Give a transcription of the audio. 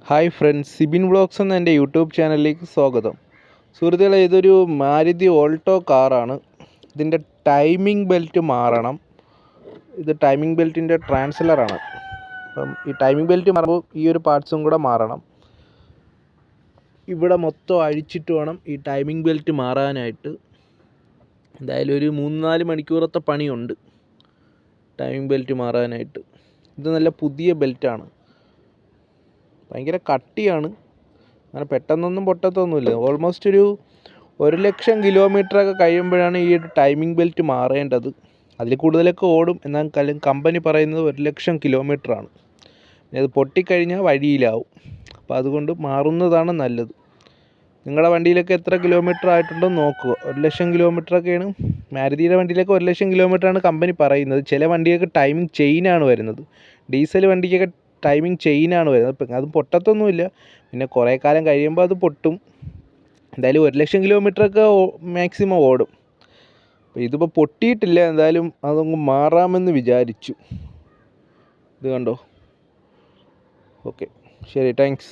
Hi friends, Sibin vlogs എന്ന എൻ്റെ YouTube ചാനലിലേക്ക് സ്വാഗതം. സുഹൃത്തുക്കളെ, ഇതൊരു മാരുതി ഓൾട്ടോ കാറാണ്. ഇതിൻ്റെ ടൈമിംഗ് ബെൽറ്റ് മാറണം. ഇത് ടൈമിംഗ് ബെൽറ്റിൻ്റെ ട്രാൻസ്ലറാണ്. അപ്പം ഈ ടൈമിംഗ് ബെൽറ്റ് മാറുമ്പോൾ ഈ ഒരു പാർട്സും കൂടെ മാറണം. ഇവിടെ മൊത്തം അഴിച്ചിട്ട് വേണം ഈ ടൈമിംഗ് ബെൽറ്റ് മാറാനായിട്ട്. എന്തായാലും ഒരു 3-4 മണിക്കൂറത്തെ പണിയുണ്ട് ടൈമിംഗ് ബെൽറ്റ് മാറാനായിട്ട്. ഇത് നല്ല പുതിയ ബെൽറ്റാണ്, ഭയങ്കര കട്ടിയാണ്. അങ്ങനെ പെട്ടെന്നൊന്നും പൊട്ടത്തൊന്നുമില്ല. ഓൾമോസ്റ്റ് ഒരു 1,00,000 കിലോമീറ്ററൊക്കെ കഴിയുമ്പോഴാണ് ഈ ഒരു ടൈമിംഗ് ബെൽറ്റ് മാറേണ്ടത്. അതിൽ കൂടുതലൊക്കെ ഓടും, എന്നാൽ കമ്പനി പറയുന്നത് 1,00,000 കിലോമീറ്ററാണ്. അത് പൊട്ടിക്കഴിഞ്ഞാൽ വഴിയിലാവും. അപ്പോൾ അതുകൊണ്ട് മാറുന്നതാണ് നല്ലത്. നിങ്ങളുടെ വണ്ടിയിലൊക്കെ എത്ര കിലോമീറ്റർ ആയിട്ടുണ്ടോ നോക്കുക. 1,00,000 കിലോമീറ്ററൊക്കെയാണ് മാരുതിയുടെ വണ്ടിയിലൊക്കെ. 1,00,000 കിലോമീറ്ററാണ് കമ്പനി പറയുന്നത്. ചില വണ്ടിയൊക്കെ ടൈമിംഗ് ചെയിനാണ് വരുന്നത്. ഡീസൽ വണ്ടിക്കൊക്കെ ടൈമിംഗ് ചെയിനാണ് വരുന്നത്. അത് പൊട്ടത്തൊന്നുമില്ല, പിന്നെ കുറേ കാലം കഴിയുമ്പോൾ അത് പൊട്ടും. എന്തായാലും 1,00,000 കിലോമീറ്ററൊക്കെ മാക്സിമം ഓടും. അപ്പോൾ ഇതിപ്പോൾ പൊട്ടിയിട്ടില്ല. എന്തായാലും അതങ്ങ് മാറാമെന്ന് വിചാരിച്ചു. ഇത് കണ്ടോ? ഓക്കെ, ശരി, താങ്ക്സ്.